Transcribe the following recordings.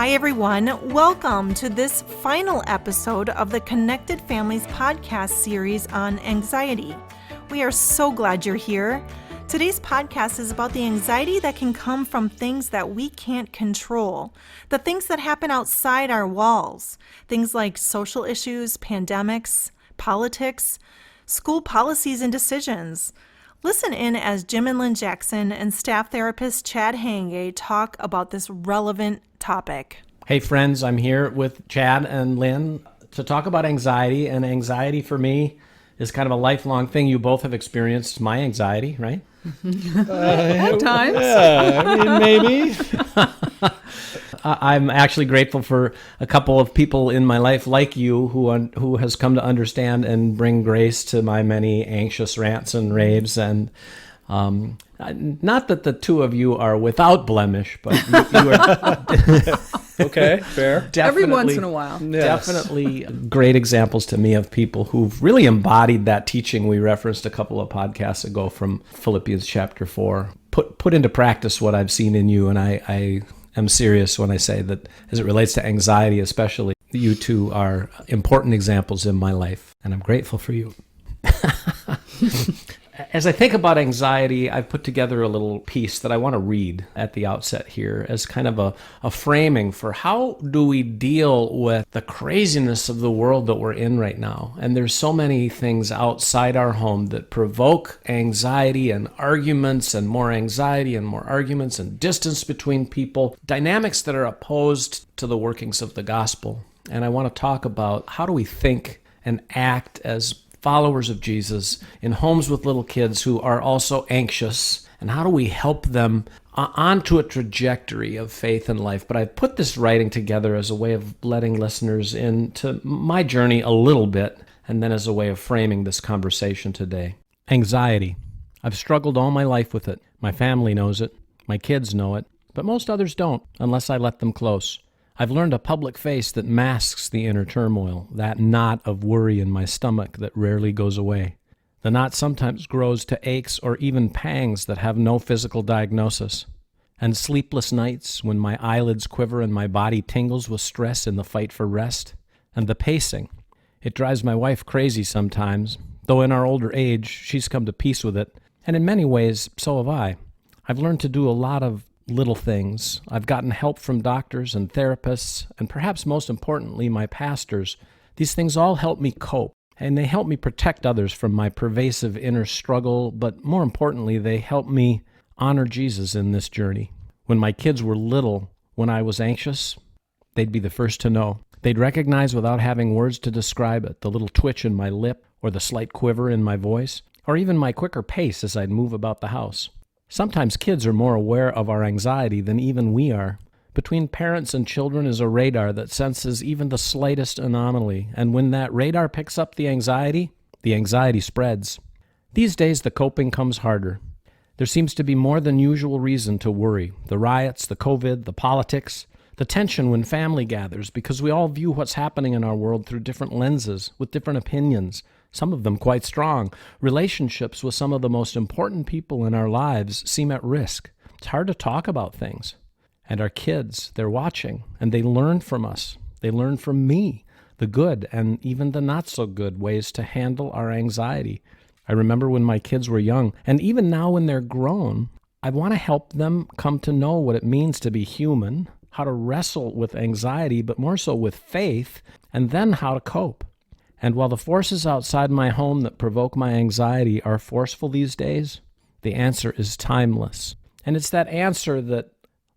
Hi, everyone. Welcome to this final episode of the Connected Families podcast series on anxiety. We are so glad you're here. Today's podcast is about the anxiety that can come from things that we can't control, the things that happen outside our walls, things like social issues, pandemics, politics, school policies, and decisions. Listen in as Jim and Lynn Jackson and staff therapist Chad Hangay talk about this relevant topic. Hey friends, I'm here with Chad and Lynn to talk about anxiety, and anxiety for me is kind of a lifelong thing. You both have experienced my anxiety, right? At times. Yeah, I mean, maybe. I'm actually grateful for a couple of people in my life like you who has come to understand and bring grace to my many anxious rants and raves. And not that the two of you are without blemish, but you are Okay, fair. Every once in a while. Yes. Definitely great examples to me of people who've really embodied that teaching we referenced a couple of podcasts ago from Philippians chapter 4. Put into practice what I've seen in you, and I am serious when I say that as it relates to anxiety especially, you two are important examples in my life, and I'm grateful for you. As I think about anxiety, I've put together a little piece that I want to read at the outset here as kind of a framing for how do we deal with the craziness of the world that we're in right now. And there's so many things outside our home that provoke anxiety and arguments and more anxiety and more arguments and distance between people, dynamics that are opposed to the workings of the gospel. And I want to talk about how do we think and act as followers of Jesus in homes with little kids who are also anxious, and how do we help them onto a trajectory of faith and life. But I've put this writing together as a way of letting listeners into my journey a little bit, and then as a way of framing this conversation today. Anxiety. I've struggled all my life with it. My family knows it. My kids know it. But most others don't, unless I let them close. I've learned a public face that masks the inner turmoil, that knot of worry in my stomach that rarely goes away. The knot sometimes grows to aches or even pangs that have no physical diagnosis. And sleepless nights when my eyelids quiver and my body tingles with stress in the fight for rest. And the pacing. It drives my wife crazy sometimes, though in our older age, she's come to peace with it. And in many ways, so have I. I've learned to do a lot of little things. I've gotten help from doctors and therapists, and perhaps most importantly, my pastors. These things all help me cope, and they help me protect others from my pervasive inner struggle, but more importantly, they help me honor Jesus in this journey. When my kids were little, when I was anxious, they'd be the first to know. They'd recognize without having words to describe it, the little twitch in my lip, or the slight quiver in my voice, or even my quicker pace as I'd move about the house. Sometimes kids are more aware of our anxiety than even we are. Between parents and children is a radar that senses even the slightest anomaly, and when that radar picks up the anxiety spreads. These days, the coping comes harder. There seems to be more than usual reason to worry. The riots, the COVID, the politics, the tension when family gathers, because we all view what's happening in our world through different lenses, with different opinions. Some of them quite strong. Relationships with some of the most important people in our lives seem at risk. It's hard to talk about things. And our kids, they're watching, and they learn from us. They learn from me, the good and even the not so good ways to handle our anxiety. I remember when my kids were young, and even now when they're grown, I want to help them come to know what it means to be human, how to wrestle with anxiety, but more so with faith, and then how to cope. And while the forces outside my home that provoke my anxiety are forceful these days, the answer is timeless. And it's that answer that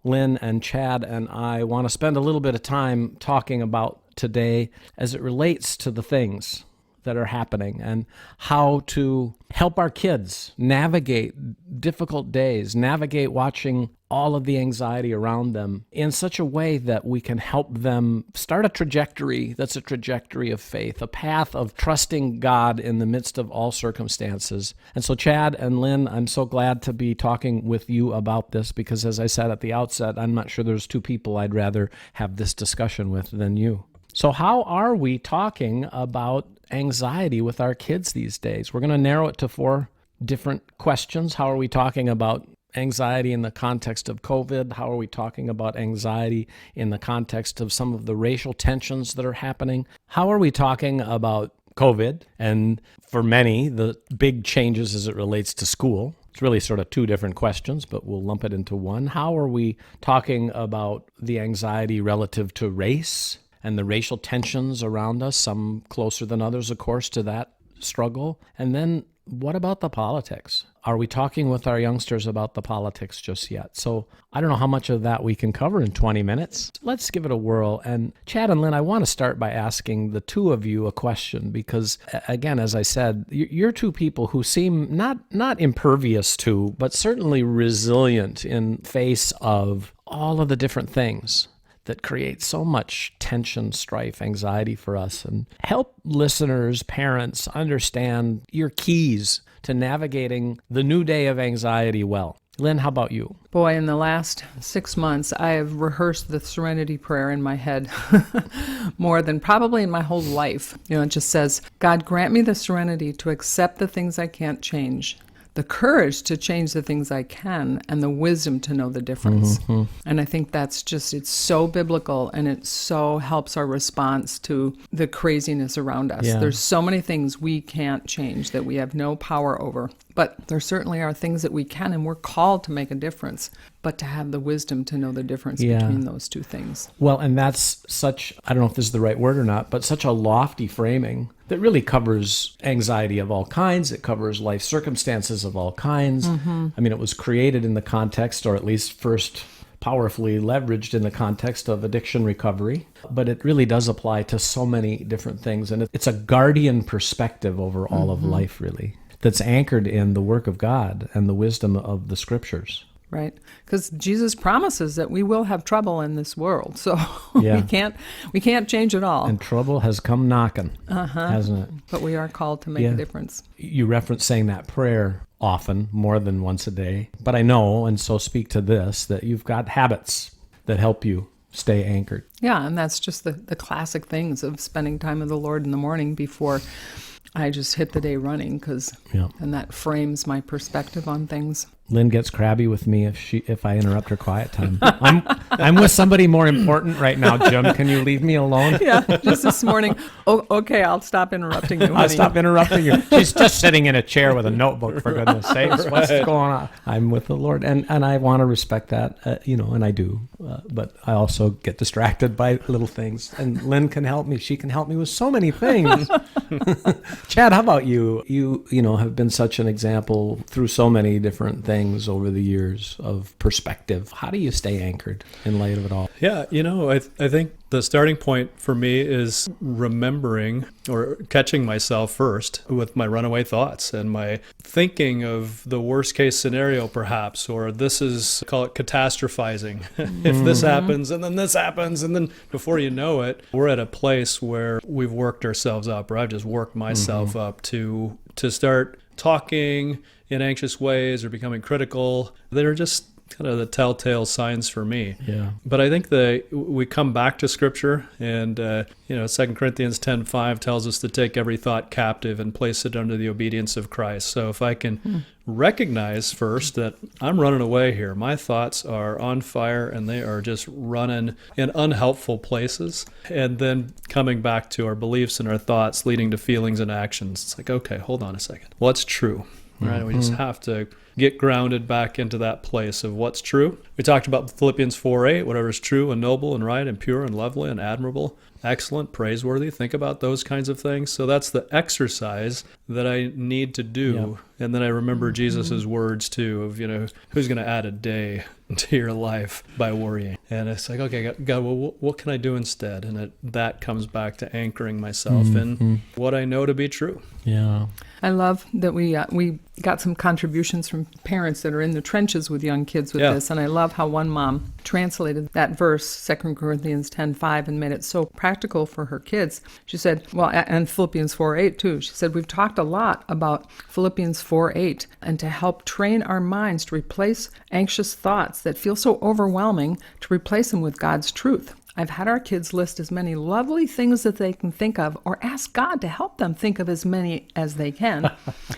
Lynn and Chad and I want to spend a little bit of time talking about today as it relates to the things that are happening and how to help our kids navigate difficult days, navigate watching all of the anxiety around them in such a way that we can help them start a trajectory that's a trajectory of faith, a path of trusting God in the midst of all circumstances. And so Chad and Lynn, I'm so glad to be talking with you about this because as I said at the outset, I'm not sure there's two people I'd rather have this discussion with than you. So how are we talking about anxiety with our kids these days? We're going to narrow it to 4 different questions. How are we talking about anxiety in the context of COVID? How are we talking about anxiety in the context of some of the racial tensions that are happening? How are we talking about COVID and, for many, the big changes as it relates to school? It's really sort of two different questions, but we'll lump it into one. How are we talking about the anxiety relative to race and the racial tensions around us, some closer than others, of course, to that struggle? And then what about the politics? Are we talking with our youngsters about the politics just yet? So I don't know how much of that we can cover in 20 minutes. Let's give it a whirl. And Chad and Lynn, I want to start by asking the two of you a question because, again, as I said, you're two people who seem not impervious to, but certainly resilient in face of all of the different things that create so much tension, strife, anxiety for us, and help listeners, parents understand your keys to navigating the new day of anxiety well. Lynn, how about you? Boy, in the last 6 months, I have rehearsed the Serenity Prayer in my head more than probably in my whole life. It just says, God, grant me the serenity to accept the things I can't change, the courage to change the things I can, and the wisdom to know the difference. Mm-hmm. And I think that's just, it's so biblical, and it so helps our response to the craziness around us. Yeah. There's so many things we can't change that we have no power over. But there certainly are things that we can, and we're called to make a difference, but to have the wisdom to know the difference between those two things. Well, and that's such, I don't know if this is the right word or not, but such a lofty framing that really covers anxiety of all kinds. It covers life circumstances of all kinds. Mm-hmm. I mean, it was created in the context, or at least first powerfully leveraged in the context of addiction recovery, but it really does apply to so many different things. And it's a guardian perspective over all of life, really, that's anchored in the work of God and the wisdom of the scriptures. Right, because Jesus promises that we will have trouble in this world, so we can't change it all. And trouble has come knocking, hasn't it? But we are called to make a difference. You reference saying that prayer often, more than once a day. But I know, and so speak to this, that you've got habits that help you stay anchored. Yeah, and that's just the classic things of spending time with the Lord in the morning before I just hit the day running, and that frames my perspective on things. Lynn gets crabby with me if I interrupt her quiet time. I'm with somebody more important right now, Jim. Can you leave me alone? Yeah, just this morning. Oh, okay, I'll stop interrupting you, honey. I'll stop interrupting you. She's just sitting in a chair with a notebook, for goodness sakes. Right. What's going on? I'm with the Lord, and I want to respect that, and I do. But I also get distracted by little things. And Lynn can help me. She can help me with so many things. Chad, how about you? You have been such an example through so many different things over the years of perspective. How do you stay anchored in light of it all? Yeah, I think the starting point for me is remembering or catching myself first with my runaway thoughts and my thinking of the worst case scenario perhaps, or call it catastrophizing. If this happens and then this happens, and then before you know it, we're at a place where we've worked ourselves up, or I've just worked myself up to start talking in anxious ways or becoming critical that are just kind of the telltale signs for me. Yeah. But I think we come back to Scripture, and 2 Corinthians 10:5 tells us to take every thought captive and place it under the obedience of Christ. So if I can recognize first that I'm running away here, my thoughts are on fire and they are just running in unhelpful places, and then coming back to our beliefs and our thoughts leading to feelings and actions. It's like, okay, hold on a second. What's true? Right? We just have to get grounded back into that place of what's true. We talked about Philippians 4:8, whatever is true and noble and right and pure and lovely and admirable, excellent, praiseworthy. Think about those kinds of things. So that's the exercise that I need to do. Yep. And then I remember Jesus' words too of, who's going to add a day to your life by worrying? And it's like, okay, God, well, what can I do instead? And that comes back to anchoring myself in what I know to be true. Yeah. I love that we got some contributions from parents that are in the trenches with young kids with this. And I love how one mom translated that verse, 2 Corinthians 10:5, and made it so practical for her kids. She said, and Philippians 4:8 too. She said, we've talked a lot about Philippians 4:8, and to help train our minds to replace anxious thoughts that feel so overwhelming, to replace them with God's truth. I've had our kids list as many lovely things that they can think of or ask God to help them think of as many as they can.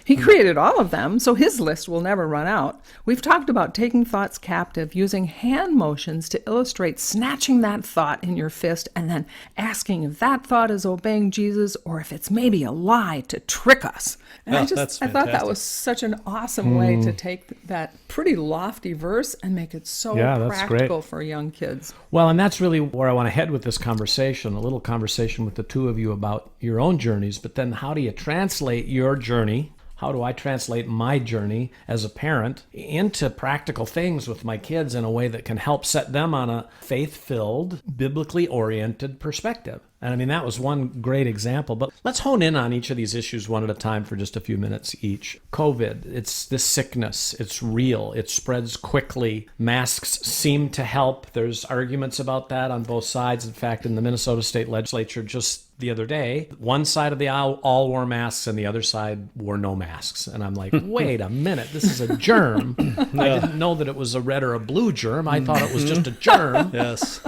He created all of them, so his list will never run out. We've talked about taking thoughts captive, using hand motions to illustrate snatching that thought in your fist and then asking if that thought is obeying Jesus or if it's maybe a lie to trick us. And I thought that was such an awesome way to take that pretty lofty verse and make it so practical for young kids. Well, and that's really where I want to head with this conversation, a little conversation with the two of you about your own journeys, but then how do you translate your journey? How do I translate my journey as a parent into practical things with my kids in a way that can help set them on a faith-filled, biblically oriented perspective? And I mean, that was one great example, but let's hone in on each of these issues one at a time for just a few minutes each. COVID, it's this sickness, it's real, it spreads quickly. Masks seem to help. There's arguments about that on both sides. In fact, in the Minnesota State Legislature just the other day, one side of the aisle all wore masks and the other side wore no masks. And I'm like, wait a minute, this is a germ. I didn't know that it was a red or a blue germ. I thought it was just a germ. Yes.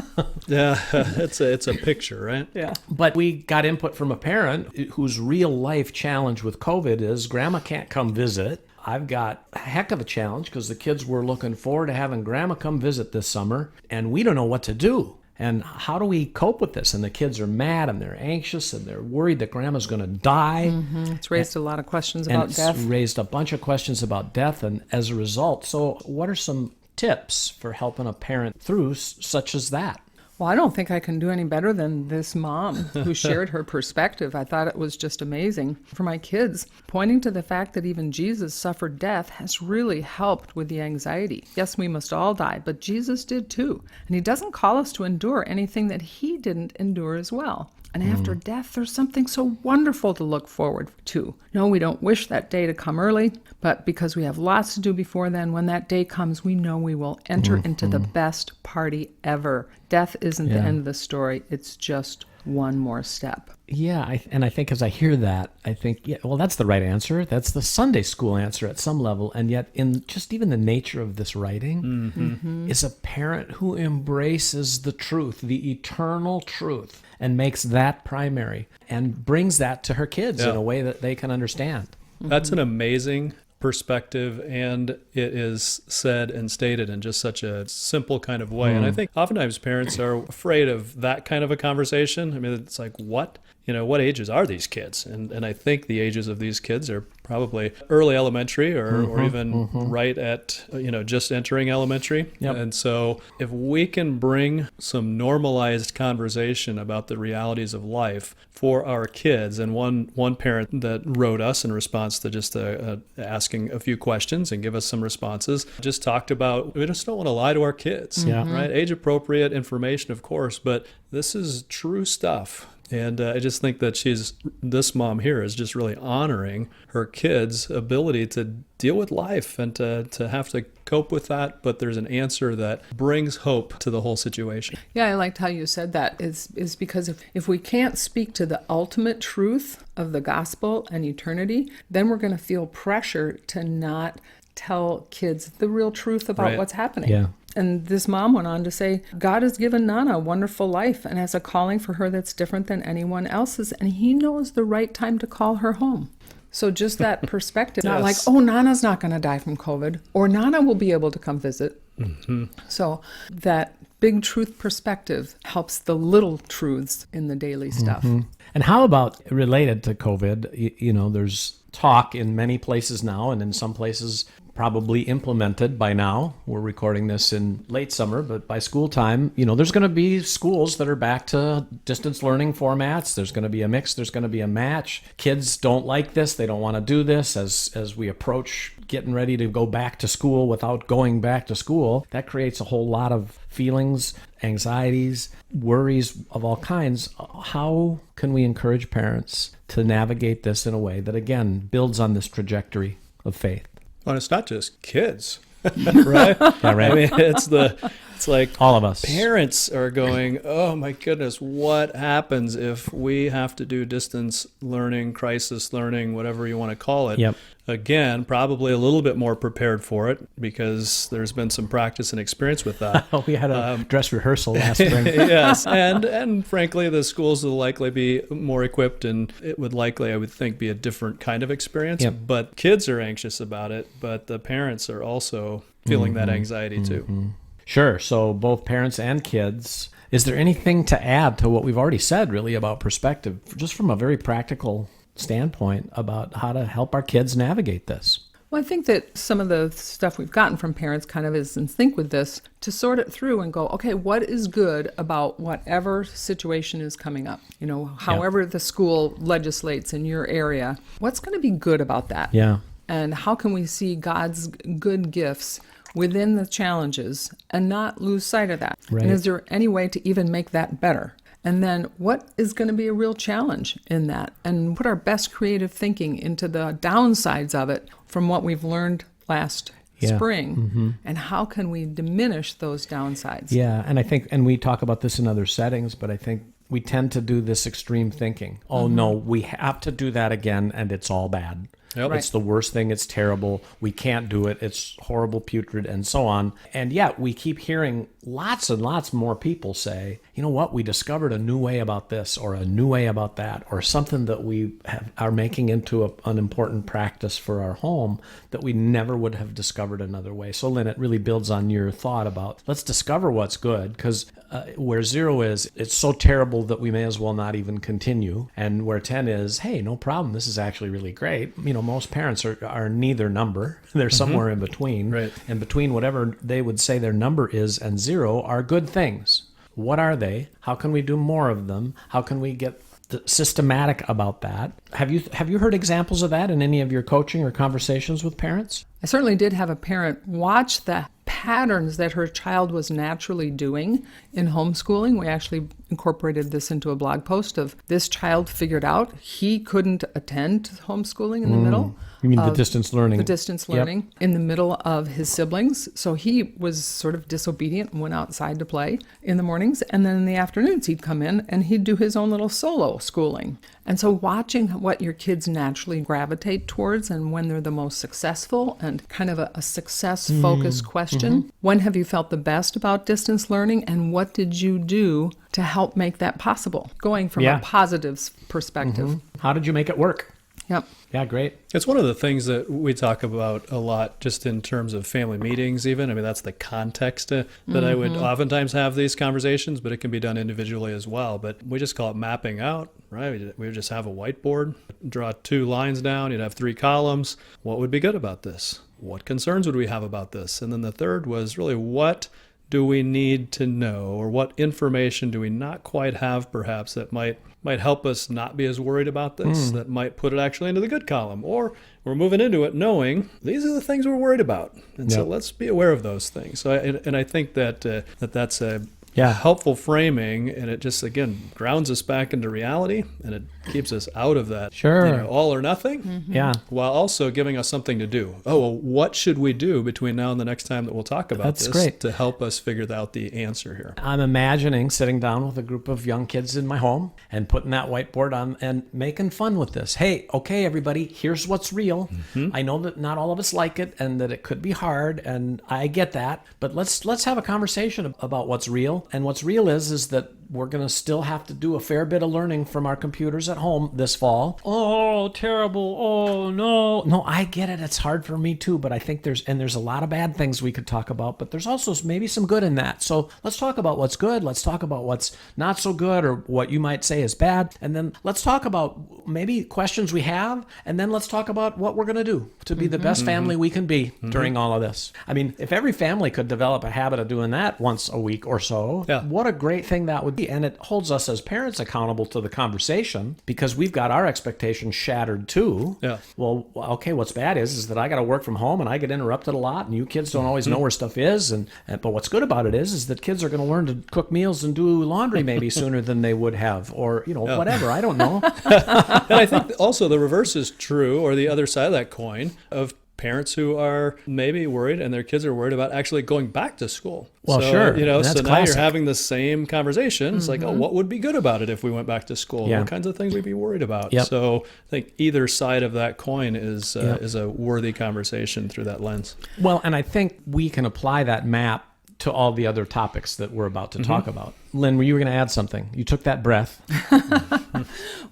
Yeah, it's a picture, right? Yeah. But we got input from a parent whose real life challenge with COVID is grandma can't come visit. I've got a heck of a challenge because the kids were looking forward to having grandma come visit this summer, and we don't know what to do. And how do we cope with this? And the kids are mad and they're anxious and they're worried that grandma's going to die. Mm-hmm. It's raised a lot of questions about death. It's raised a bunch of questions about death and as a result. So what are some tips for helping a parent through such as that? Well, I don't think I can do any better than this mom who shared her perspective. I thought it was just amazing. For my kids, pointing to the fact that even Jesus suffered death has really helped with the anxiety. Yes, we must all die, but Jesus did too. And he doesn't call us to endure anything that he didn't endure as well. And after death, there's something so wonderful to look forward to. No, we don't wish that day to come early, but because we have lots to do before then, when that day comes, we know we will enter into the best party ever. Death isn't the end of the story. It's just one more step. Yeah, I think as I hear that, I think, well, that's the right answer. That's the Sunday school answer at some level. And yet in just even the nature of this writing is a parent who embraces the truth, the eternal truth, and makes that primary and brings that to her kids in a way that they can understand. That's an amazing perspective, and it is said and stated in just such a simple kind of way. And I think oftentimes parents are afraid of that kind of a conversation. I mean, it's like, what ages are these kids? And I think the ages of these kids are probably early elementary or even right at, just entering elementary. Yep. And so if we can bring some normalized conversation about the realities of life for our kids, and one parent that wrote us in response to just asking a few questions and give us some responses, just talked about, we just don't want to lie to our kids, right? Age appropriate information, of course, but this is true stuff. And I just think that this mom here is just really honoring her kids' ability to deal with life and to have to cope with that. But there's an answer that brings hope to the whole situation. Yeah, I liked how you said that. Is because if we can't speak to the ultimate truth of the gospel and eternity, then we're going to feel pressure to not tell kids the real truth about what's happening. Yeah. And this mom went on to say, God has given Nana a wonderful life and has a calling for her that's different than anyone else's, and he knows the right time to call her home. So just that perspective, not like, oh, Nana's not going to die from COVID, or Nana will be able to come visit. So that big truth perspective helps the little truths in the daily stuff. And how about related to COVID? There's talk in many places now, and in some places probably implemented by now. We're recording this in late summer, but by school time, there's going to be schools that are back to distance learning formats. There's going to be a mix. There's going to be a match. Kids don't like this. They don't want to do this as we approach getting ready to go back to school without going back to school. That creates a whole lot of feelings, anxieties, worries of all kinds. How can we encourage parents to navigate this in a way that, again, builds on this trajectory of faith? Well, it's not just kids, right? Yeah, right. I mean, it's It's like all of us. Parents are going, oh my goodness, what happens if we have to do distance learning, crisis learning, whatever you want to call it? Yep. Again, probably a little bit more prepared for it because there's been some practice and experience with that. We had a dress rehearsal last spring. Yes, and frankly, the schools will likely be more equipped, and it would likely, I would think, be a different kind of experience. Yep. But kids are anxious about it, but the parents are also feeling that anxiety too. Sure. So both parents and kids. Is there anything to add to what we've already said, really, about perspective, just from a very practical standpoint about how to help our kids navigate this? Well, I think that some of the stuff we've gotten from parents kind of is in sync with this, to sort it through and go, okay, what is good about whatever situation is coming up? You know, however the school legislates in your area, what's going to be good about that? Yeah. And how can we see God's good gifts within the challenges and not lose sight of that? Right. And is there any way to even make that better? And then what is going to be a real challenge in that? And put our best creative thinking into the downsides of it from what we've learned last spring. And how can we diminish those downsides? Yeah, and I think, and we talk about this in other settings, but I think we tend to do this extreme thinking. Oh, no, we have to do that again, and it's all bad. Yep. Right. It's the worst thing. It's terrible. We can't do it. It's horrible, putrid, and so on. And yet we keep hearing lots and lots more people say, you know what, we discovered a new way about this or a new way about that, or something that we are making into an important practice for our home that we never would have discovered another way. So Lynn, it really builds on your thought about let's discover what's good, because where 0 is, it's so terrible that we may as well not even continue. And where 10 is, hey, no problem, this is actually really great. You know, most parents are neither number. They're somewhere in between. Right. And between whatever they would say their number is and 0 are good things. What are they? How can we do more of them? How can we get systematic about that? Have you heard examples of that in any of your coaching or conversations with parents? I certainly did have a parent watch the patterns that her child was naturally doing in homeschooling. We actually incorporated this into a blog post of this child figured out he couldn't attend homeschooling in the middle. You mean the distance learning? The distance learning in the middle of his siblings. So he was sort of disobedient and went outside to play in the mornings. And then in the afternoons, he'd come in and he'd do his own little solo schooling. And so watching what your kids naturally gravitate towards and when they're the most successful, and kind of a success-focused question. When have you felt the best about distance learning, and what did you do to help make that possible? Going from a positive perspective. How did you make it work? Yep. Yeah, great. It's one of the things that we talk about a lot just in terms of family meetings even. I mean, that's the context that I would oftentimes have these conversations, but it can be done individually as well. But we just call it mapping out, right? We would just have a whiteboard, draw 2 lines down, you'd have 3 columns. What would be good about this? What concerns would we have about this? And then the third was really, what do we need to know, or what information do we not quite have perhaps that might help us not be as worried about this, that might put it actually into the good column, or we're moving into it knowing these are the things we're worried about. And so let's be aware of those things. So I think that that's a helpful framing, and it just, again, grounds us back into reality, and it keeps us out of that all or nothing, while also giving us something to do. Oh, well, what should we do between now and the next time that we'll talk about this to help us figure out the answer here? I'm imagining sitting down with a group of young kids in my home and putting that whiteboard on and making fun with this. Hey, okay, everybody, here's what's real. I know that not all of us like it and that it could be hard, and I get that, but let's have a conversation about what's real. And what's real is that we're going to still have to do a fair bit of learning from our computers at home this fall. Oh, terrible. Oh, no. No, I get it. It's hard for me too, but I think there's a lot of bad things we could talk about, but there's also maybe some good in that. So let's talk about what's good. Let's talk about what's not so good, or what you might say is bad. And then let's talk about maybe questions we have. And then let's talk about what we're going to do to be the best family we can be during all of this. I mean, if every family could develop a habit of doing that once a week or so, what a great thing that would be. And it holds us as parents accountable to the conversation, because we've got our expectations shattered too. Yeah. Well, okay, what's bad is that I got to work from home and I get interrupted a lot, and you kids don't always know where stuff is. But what's good about it is that kids are going to learn to cook meals and do laundry maybe sooner than they would have, or whatever. I don't know. And I think also the reverse is true, or the other side of that coin, of parents who are maybe worried and their kids are worried about actually going back to school. Well, so, sure. So That's now classic. you're having the same conversation. It's like, oh, what would be good about it if we went back to school? Yeah. What kinds of things we'd be worried about? Yep. So I think either side of that coin is Yep. is a worthy conversation through that lens. Well, and I think we can apply that map to all the other topics that we're about to talk about. Lynn, you were going to add something. You took that breath.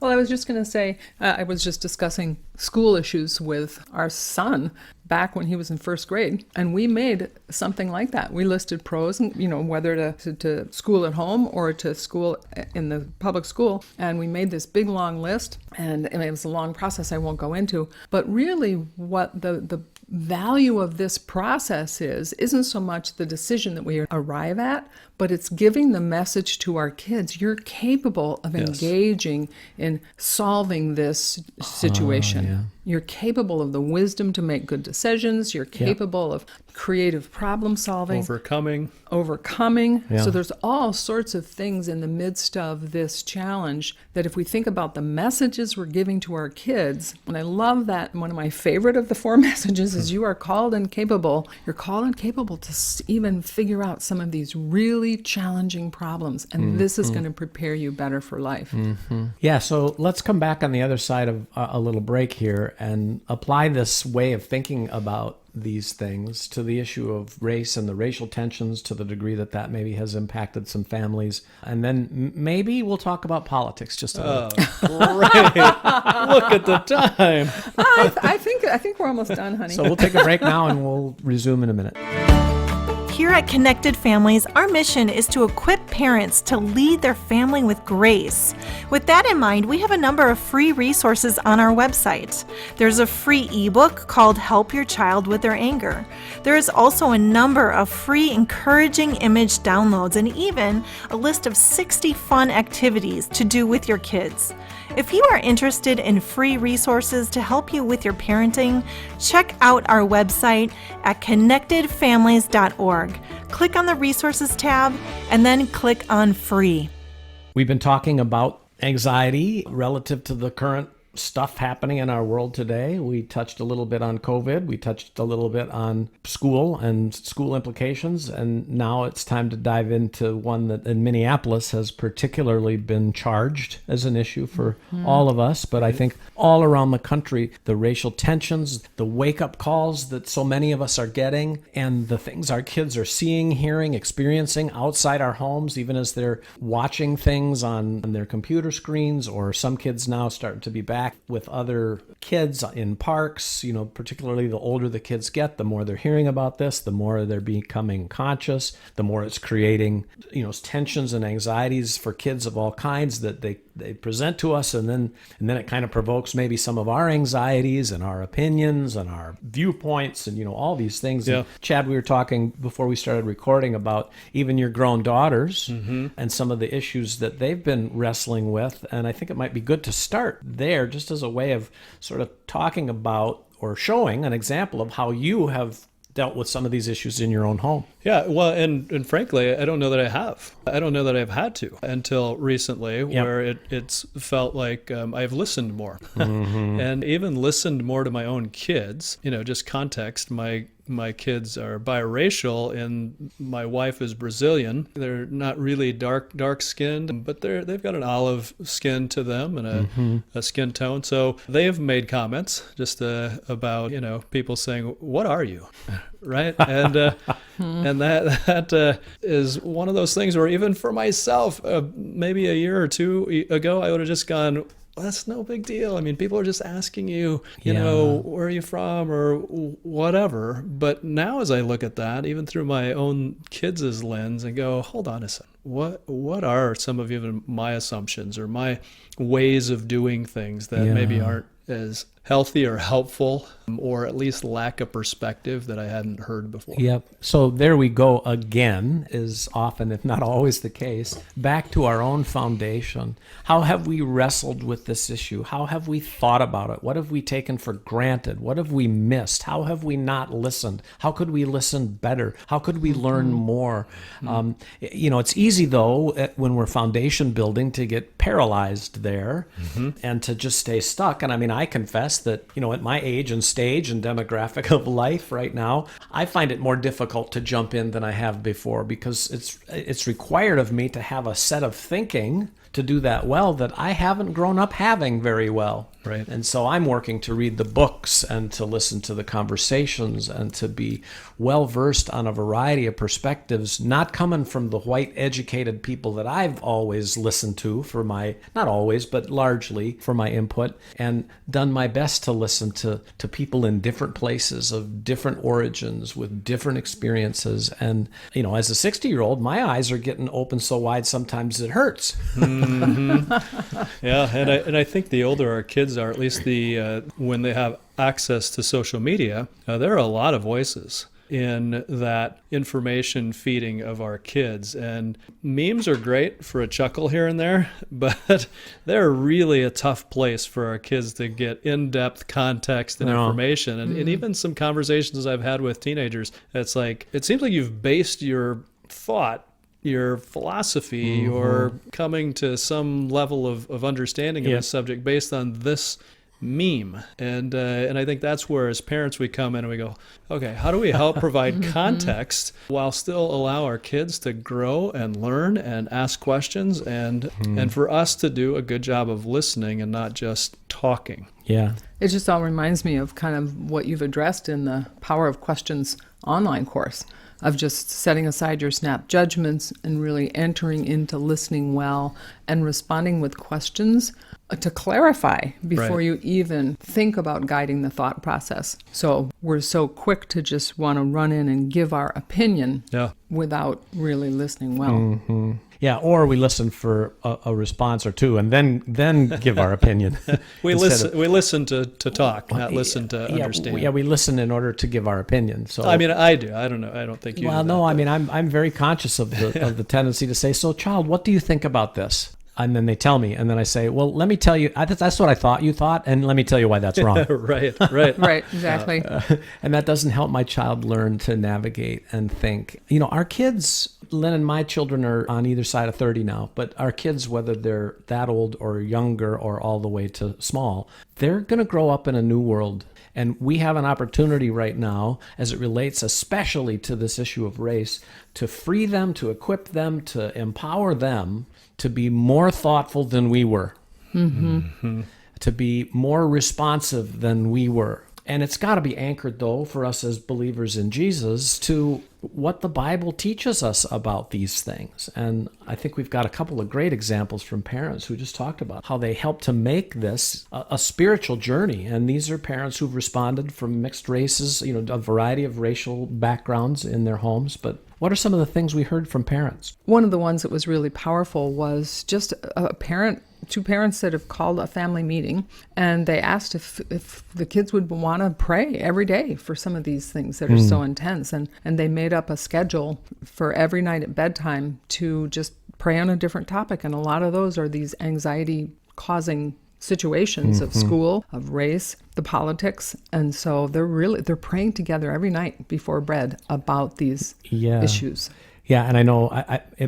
Well, I was just going to say, I was just discussing school issues with our son back when he was in first grade, and we made something like that. We listed pros, and whether to school at home or to school in the public school, and we made this big long list, and it was a long process I won't go into, but really what the value of this process isn't so much the decision that we arrive at, but it's giving the message to our kids, you're capable of engaging in solving this situation. yeah. You're capable of the wisdom to make good decisions. You're capable of creative problem solving. Overcoming. Yeah. So there's all sorts of things in the midst of this challenge that if we think about the messages we're giving to our kids, and I love that one of my favorite of the 4 messages is you are called and capable. You're called and capable to even figure out some of these really challenging problems. And this is going to prepare you better for life. Yeah, so let's come back on the other side of a little break here and apply this way of thinking about these things to the issue of race and the racial tensions to the degree that maybe has impacted some families. And then maybe we'll talk about politics just a little. Great. Look at the time. I think we're almost done, honey. So we'll take a break now and we'll resume in a minute. Here at Connected Families, our mission is to equip parents to lead their family with grace. With that in mind, we have a number of free resources on our website. There's a free ebook called Help Your Child with Their Anger. There is also a number of free encouraging image downloads and even a list of 60 fun activities to do with your kids. If you are interested in free resources to help you with your parenting, check out our website at connectedfamilies.org. Click on the Resources tab and then click on Free. We've been talking about anxiety relative to the current stuff happening in our world today. We touched a little bit on COVID. We touched a little bit on school and school implications. And now it's time to dive into one that in Minneapolis has particularly been charged as an issue for all of us. But I think all around the country, the racial tensions, the wake-up calls that so many of us are getting, and the things our kids are seeing, hearing, experiencing outside our homes, even as they're watching things on their computer screens, or some kids now starting to be back with other kids in parks. Particularly the older the kids get, the more they're hearing about this, the more they're becoming conscious, the more it's creating tensions and anxieties for kids of all kinds that they present to us, and then it kind of provokes maybe some of our anxieties and our opinions and our viewpoints and all these things. Yeah. And Chad, we were talking before we started recording about even your grown daughters and some of the issues that they've been wrestling with, and I think it might be good to start there just as a way of sort of talking about or showing an example of how you have dealt with some of these issues in your own home. Yeah, well, and frankly, I don't know that I have. I don't know that I've had to until recently, where it's felt like I've listened more, and even listened more to my own kids. Just context. My kids are biracial, and my wife is Brazilian. They're not really dark skinned, but they've got an olive skin to them and a skin tone. So they have made comments just about people saying, "What are you?" Right, and that is one of those things where even for myself, maybe a year or two ago, I would have just gone, well, that's no big deal. I mean, people are just asking you, where are you from or whatever. But now as I look at that, even through my own kids' lens, and go, hold on a second. What are some of even my assumptions or my ways of doing things that maybe aren't as healthy or helpful, or at least lack a perspective that I hadn't heard before. Yep. So there we go again, is often, if not always the case, back to our own foundation. How have we wrestled with this issue? How have we thought about it? What have we taken for granted? What have we missed? How have we not listened? How could we listen better? How could we learn more? It's easy, though, when we're foundation building, to get paralyzed there and to just stay stuck. And I mean, I confess, confess that, at my age and stage and demographic of life right now, I find it more difficult to jump in than I have before, because it's required of me to have a set of thinking to do that well that I haven't grown up having very well. Right. And so I'm working to read the books and to listen to the conversations and to be well versed on a variety of perspectives, not coming from the white educated people that I've always listened to for my, not always, but largely for my input, and done my best to listen to people in different places of different origins with different experiences. And, as a 60-year-old, my eyes are getting open so wide sometimes it hurts. Yeah, and I think the older our kids are, at least when they have access to social media, there are a lot of voices in that information feeding of our kids. And memes are great for a chuckle here and there, but they're really a tough place for our kids to get in-depth context and information. And even some conversations I've had with teenagers, it's like, it seems like you've based your thought, your philosophy, or coming to some level of understanding of the subject based on this meme. And I think that's where, as parents, we come in and we go, okay, how do we help provide context while still allow our kids to grow and learn and ask questions, and for us to do a good job of listening and not just talking. Yeah. It just all reminds me of kind of what you've addressed in the Power of Questions online course, of just setting aside your snap judgments and really entering into listening well and responding with questions to clarify before you even think about guiding the thought process. So we're so quick to just want to run in and give our opinion without really listening well. Yeah, or we listen for a response or two and then give our opinion. We listen to talk, not listen to understand. Yeah, we listen in order to give our opinion. So I mean, I do. I don't know. I don't think you. Well, do no. that, I mean, I'm very conscious of the tendency to say, "So, child, what do you think about this?" And then they tell me, and then I say, "Well, let me tell you. That's what I thought you thought, and let me tell you why that's wrong." Right. Right, exactly. And that doesn't help my child learn to navigate and think. Our kids, Lynn and my children are on either side of 30 now, but our kids, whether they're that old or younger or all the way to small, they're going to grow up in a new world. And we have an opportunity right now, as it relates especially to this issue of race, to free them, to equip them, to empower them to be more thoughtful than we were, to be more responsive than we were. And it's got to be anchored, though, for us as believers in Jesus, to what the Bible teaches us about these things. And I think we've got a couple of great examples from parents who just talked about how they help to make this a spiritual journey. And these are parents who've responded from mixed races, a variety of racial backgrounds in their homes. But what are some of the things we heard from parents? One of the ones that was really powerful was just two parents that have called a family meeting, and they asked if the kids would want to pray every day for some of these things that are so intense. And they made up a schedule for every night at bedtime to just pray on a different topic. And a lot of those are these anxiety-causing situations of school, of race, the politics. And so they're praying together every night before bed about these issues. Yeah, and I know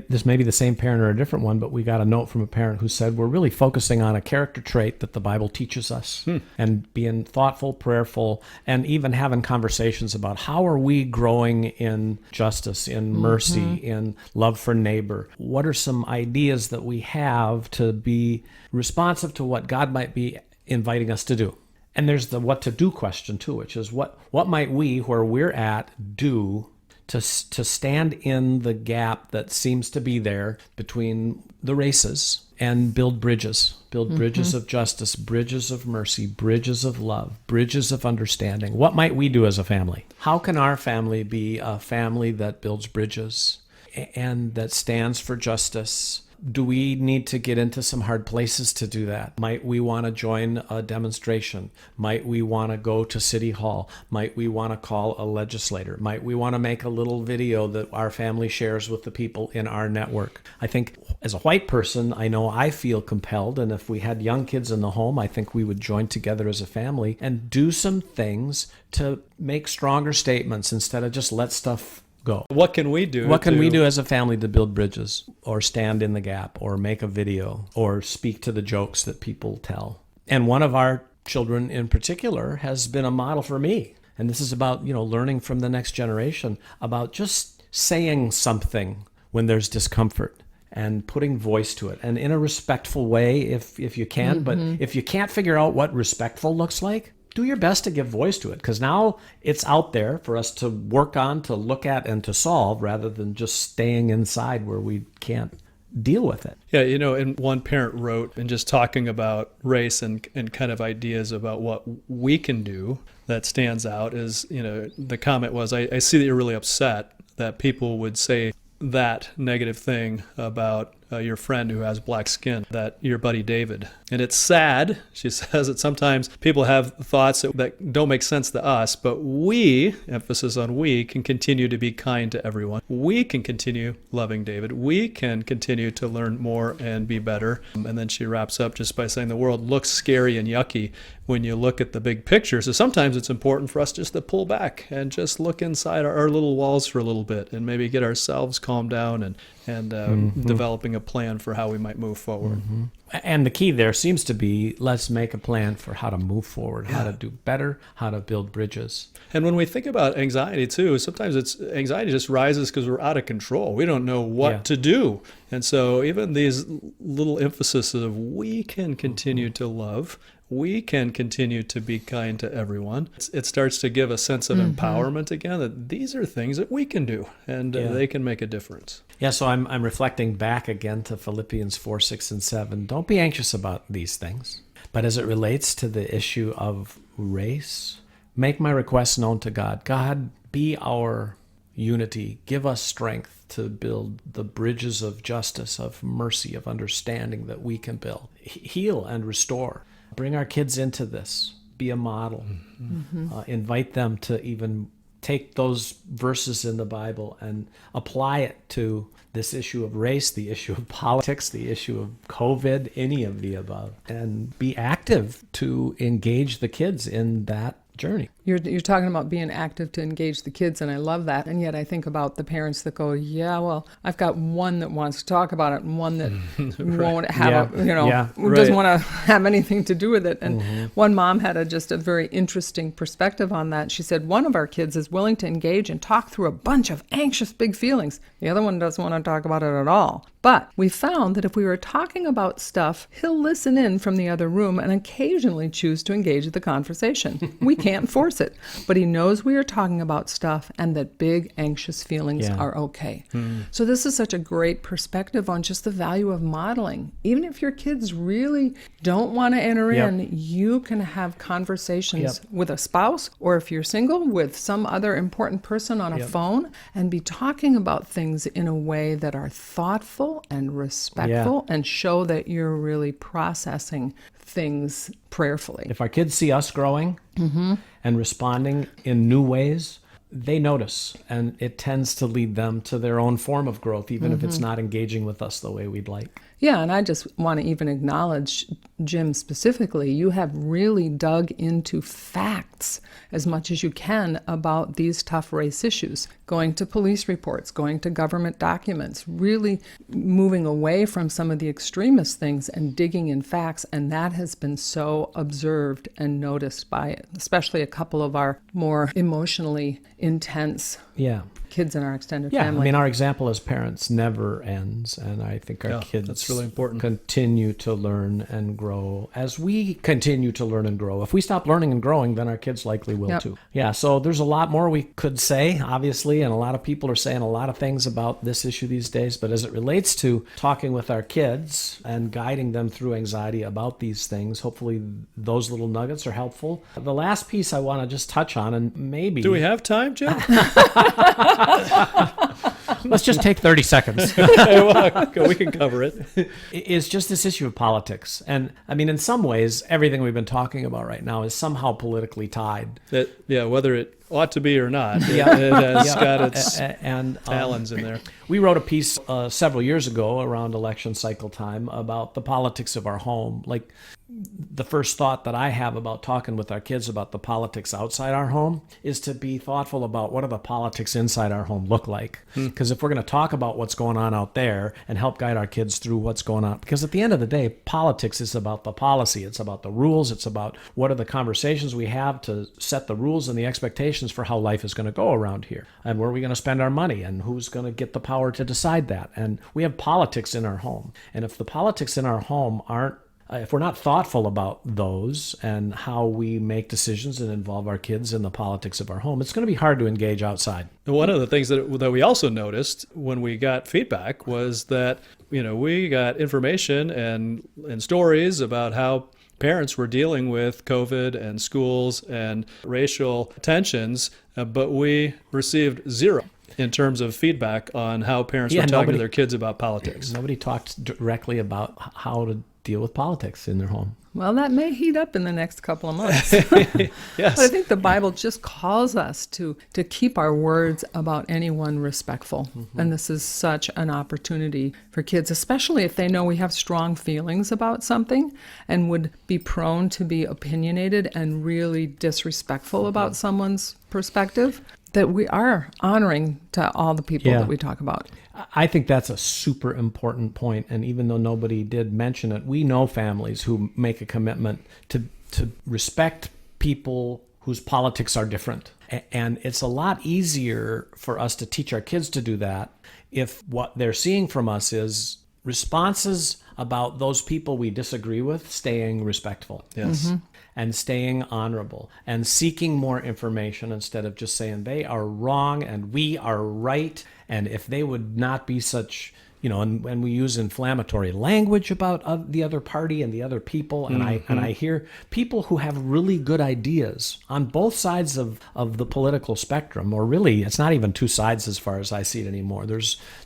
this may be the same parent or a different one, but we got a note from a parent who said, we're really focusing on a character trait that the Bible teaches us, and being thoughtful, prayerful, and even having conversations about how are we growing in justice, in mercy, in love for neighbor. What are some ideas that we have to be responsive to what God might be inviting us to do? And there's the what to do question too, which is what might we, where we're at, do to stand in the gap that seems to be there between the races and build bridges of justice, bridges of mercy, bridges of love, bridges of understanding. What might we do as a family? How can our family be a family that builds bridges and that stands for justice? Do we need to get into some hard places to do that? Might we want to join a demonstration? Might we want to go to City Hall? Might we want to call a legislator? Might we want to make a little video that our family shares with the people in our network? I think as a white person, I know I feel compelled, and if we had young kids in the home, I think we would join together as a family and do some things to make stronger statements instead of just let stuff go. What can we do? What can we do as a family to build bridges, or stand in the gap, or make a video, or speak to the jokes that people tell? And one of our children in particular, has been a model for me. And this is about, learning from the next generation about just saying something when there's discomfort and putting voice to it, and in a respectful way if you can. But if you can't figure out what respectful looks like, do your best to give voice to it, because now it's out there for us to work on, to look at, and to solve, rather than just staying inside where we can't deal with it. Yeah, and one parent wrote, and just talking about race and kind of ideas about what we can do that stands out is, the comment was, I see that you're really upset that people would say that negative thing about your friend who has black skin, that your buddy David. And it's sad, she says, that sometimes people have thoughts that don't make sense to us, but we, emphasis on we, can continue to be kind to everyone. We can continue loving David. We can continue to learn more and be better. And then she wraps up just by saying the world looks scary and yucky when you look at the big picture. So sometimes it's important for us just to pull back and just look inside our little walls for a little bit and maybe get ourselves calmed down and developing a plan for how we might move forward. And the key there seems to be, let's make a plan for how to move forward, how to do better, how to build bridges. And when we think about anxiety too, sometimes anxiety just rises because we're out of control. We don't know what to do. And so even these little emphases of we can continue to love, we can continue to be kind to everyone. It starts to give a sense of empowerment again, that these are things that we can do, and they can make a difference. Yeah, so I'm reflecting back again to Philippians 4, 6, and 7. Don't be anxious about these things. But as it relates to the issue of race, make my requests known to God. God, be our unity. Give us strength to build the bridges of justice, of mercy, of understanding that we can build. Heal and restore. Bring our kids into this. Be a model. Invite them to even take those verses in the Bible and apply it to this issue of race, the issue of politics, the issue of COVID, any of the above, and be active to engage the kids in that journey. You're talking about being active to engage the kids, and I love that. And yet I think about the parents that go, yeah, well, I've got one that wants to talk about it and one that won't have, doesn't want to have anything to do with it. And one mom had just a very interesting perspective on that. She said one of our kids is willing to engage and talk through a bunch of anxious big feelings. The other one doesn't want to talk about it at all. But we found that if we were talking about stuff, he'll listen in from the other room and occasionally choose to engage the conversation. We can't force it, but he knows we are talking about stuff and that big anxious feelings are okay. So this is such a great perspective on just the value of modeling. Even if your kids really don't want to enter in, you can have conversations with a spouse, or if you're single, with some other important person on a phone, and be talking about things in a way that are thoughtful and respectful and show that you're really processing things prayerfully. If our kids see us growing and responding in new ways, they notice, and it tends to lead them to their own form of growth, even if it's not engaging with us the way we'd like. Yeah, and I just want to even acknowledge, Jim, specifically, you have really dug into facts as much as you can about these tough race issues, going to police reports, going to government documents, really moving away from some of the extremist things and digging in facts, and that has been so observed and noticed by especially a couple of our more emotionally intense kids in our extended family. I mean, our example as parents never ends, and I think our kids that's really important. Continue to learn and grow as we continue to learn and grow. If we stop learning and growing, then our kids likely will too. Yeah, so there's a lot more we could say, obviously, and a lot of people are saying a lot of things about this issue these days, but as it relates to talking with our kids and guiding them through anxiety about these things, hopefully those little nuggets are helpful. The last piece I want to just touch on, and maybe... Do we have time, Jim? Let's just take 30 seconds. We can cover it. Is just this issue of politics. And I mean, in some ways, everything we've been talking about right now is somehow politically tied. Whether it ought to be or not. It has got its talons in there. We wrote a piece several years ago around election cycle time about the politics of our home. Like, the first thought that I have about talking with our kids about the politics outside our home is to be thoughtful about what do the politics inside our home look like. Because if we're going to talk about what's going on out there and help guide our kids through what's going on, because at the end of the day, politics is about the policy. It's about the rules. It's about what are the conversations we have to set the rules and the expectations for how life is going to go around here. And where are we going to spend our money and who's going to get the power to decide that. And we have politics in our home. And if the politics in our home aren't, if we're not thoughtful about those and how we make decisions and involve our kids in the politics of our home, it's going to be hard to engage outside. One of the things that we also noticed when we got feedback was that, we got information and stories about how parents were dealing with COVID and schools and racial tensions, but we received zero in terms of feedback on how parents were talking to their kids about politics. Nobody talked directly about how to deal with politics in their home. Well, that may heat up in the next couple of months. Yes. But I think the Bible just calls us to keep our words about anyone respectful. And this is such an opportunity for kids, especially if they know we have strong feelings about something and would be prone to be opinionated and really disrespectful about someone's perspective, that we are honoring to all the people that we talk about. I think that's a super important point. And even though nobody did mention it, we know families who make a commitment to respect people whose politics are different. And it's a lot easier for us to teach our kids to do that if what they're seeing from us is responses about those people we disagree with staying respectful. Yes. And staying honorable and seeking more information instead of just saying they are wrong and we are right. And if they would not be such, and we use inflammatory language about the other party and the other people. And I hear people who have really good ideas on both sides of the political spectrum, or really it's not even two sides as far as I see it anymore.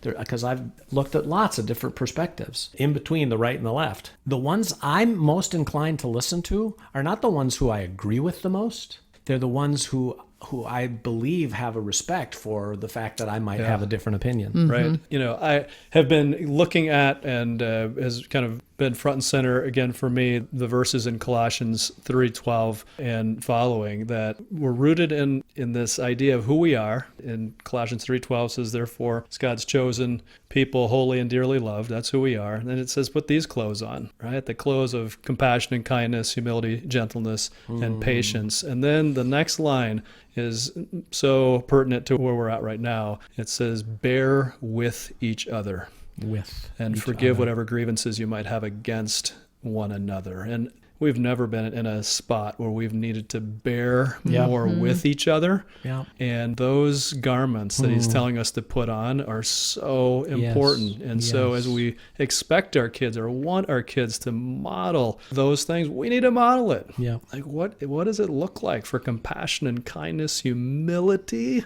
Because I've looked at lots of different perspectives in between the right and the left. The ones I'm most inclined to listen to are not the ones who I agree with the most. They're the ones who I believe have a respect for the fact that I might have a different opinion. Right. I have been looking at and has kind of been front and center again for me, the verses in Colossians 3:12 and following that we're rooted in this idea of who we are. In Colossians 3:12 says, therefore, as God's chosen people, holy and dearly loved, that's who we are. And then it says, put these clothes on, right? The clothes of compassion and kindness, humility, gentleness, and patience. And then the next line is so pertinent to where we're at right now. It says, bear with each other. And forgive whatever grievances you might have against one another. And we've never been in a spot where we've needed to bear more with each other. Yeah. And those garments that he's telling us to put on are so important. And so as we expect our kids or want our kids to model those things, we need to model it. Yeah. Like what does it look like for compassion and kindness, humility?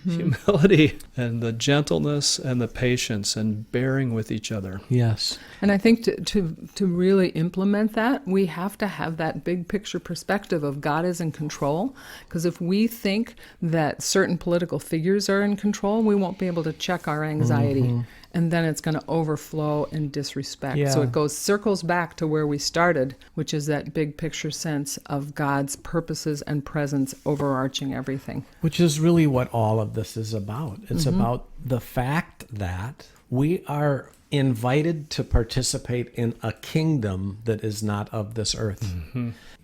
Humility and the gentleness and the patience and bearing with each other. Yes. And I think to really implement that, we have to have that big picture perspective of God is in control. Because if we think that certain political figures are in control, we won't be able to check our anxiety. And then it's going to overflow in disrespect. Yeah. So it circles back to where we started, which is that big picture sense of God's purposes and presence overarching everything. Which is really what all of this is about. It's about the fact that we are invited to participate in a kingdom that is not of this earth.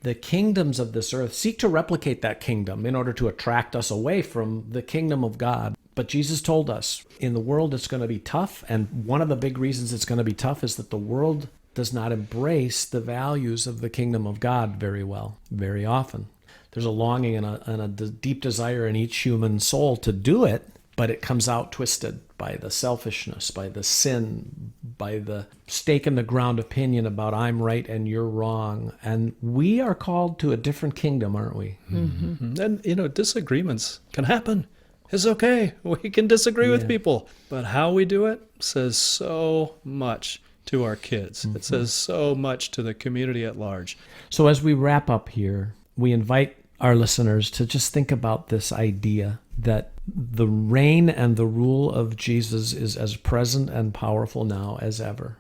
The kingdoms of this earth seek to replicate that kingdom in order to attract us away from the kingdom of God. But Jesus told us in the world it's going to be tough. And one of the big reasons it's going to be tough is that the world does not embrace the values of the kingdom of God very well, very often. There's a longing and a deep desire in each human soul to do it, but it comes out twisted by the selfishness, by the sin, by the stake in the ground opinion about I'm right and you're wrong. And we are called to a different kingdom, aren't we? And, disagreements can happen. It's okay. We can disagree with people. But how we do it says so much to our kids. It says so much to the community at large. So as we wrap up here, we invite our listeners to just think about this idea that the reign and the rule of Jesus is as present and powerful now as ever.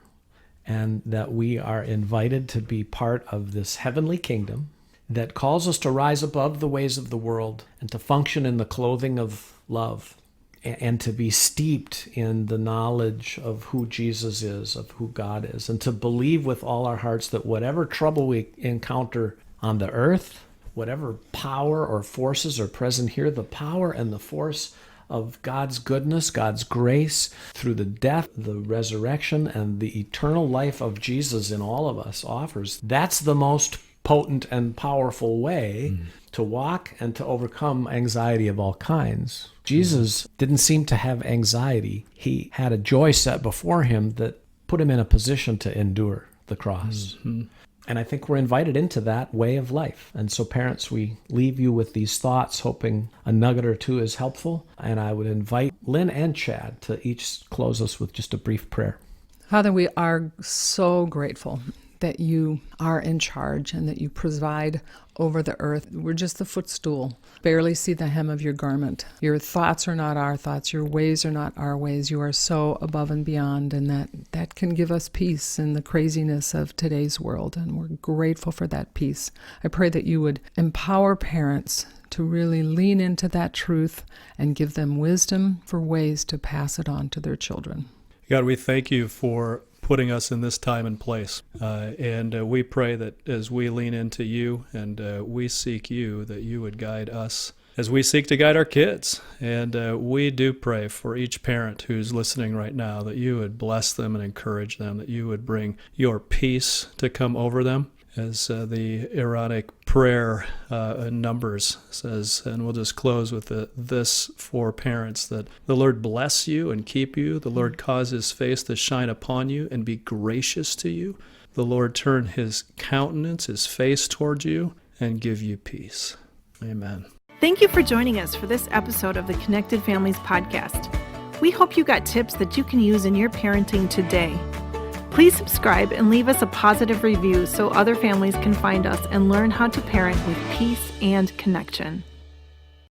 and that we are invited to be part of this heavenly kingdom that calls us to rise above the ways of the world and to function in the clothing of love and to be steeped in the knowledge of who Jesus is, of who God is, and to believe with all our hearts that whatever trouble we encounter on the earth, whatever power or forces are present here, the power and the force of God's goodness, God's grace, through the death, the resurrection, and the eternal life of Jesus in all of us offers, that's the most potent and powerful way to walk and to overcome anxiety of all kinds. Jesus didn't seem to have anxiety. He had a joy set before him that put him in a position to endure the cross. And I think we're invited into that way of life. And so parents, we leave you with these thoughts, hoping a nugget or two is helpful. And I would invite Lynn and Chad to each close us with just a brief prayer. Father, we are so grateful that you are in charge and that you preside over the earth. We're just the footstool, barely see the hem of your garment. Your thoughts are not our thoughts. Your ways are not our ways. You are so above and beyond, and that can give us peace in the craziness of today's world, and we're grateful for that peace. I pray that you would empower parents to really lean into that truth and give them wisdom for ways to pass it on to their children. God, we thank you for putting us in this time and place. And we pray that as we lean into you and we seek you, that you would guide us as we seek to guide our kids. And we do pray for each parent who's listening right now, that you would bless them and encourage them, that you would bring your peace to come over them. As the Aaronic prayer in Numbers says, and we'll just close with this for parents, that the Lord bless you and keep you. The Lord cause his face to shine upon you and be gracious to you. The Lord turn his countenance, his face towards you, and give you peace. Amen. Thank you for joining us for this episode of the Connected Families Podcast. We hope you got tips that you can use in your parenting today. Please subscribe and leave us a positive review so other families can find us and learn how to parent with peace and connection.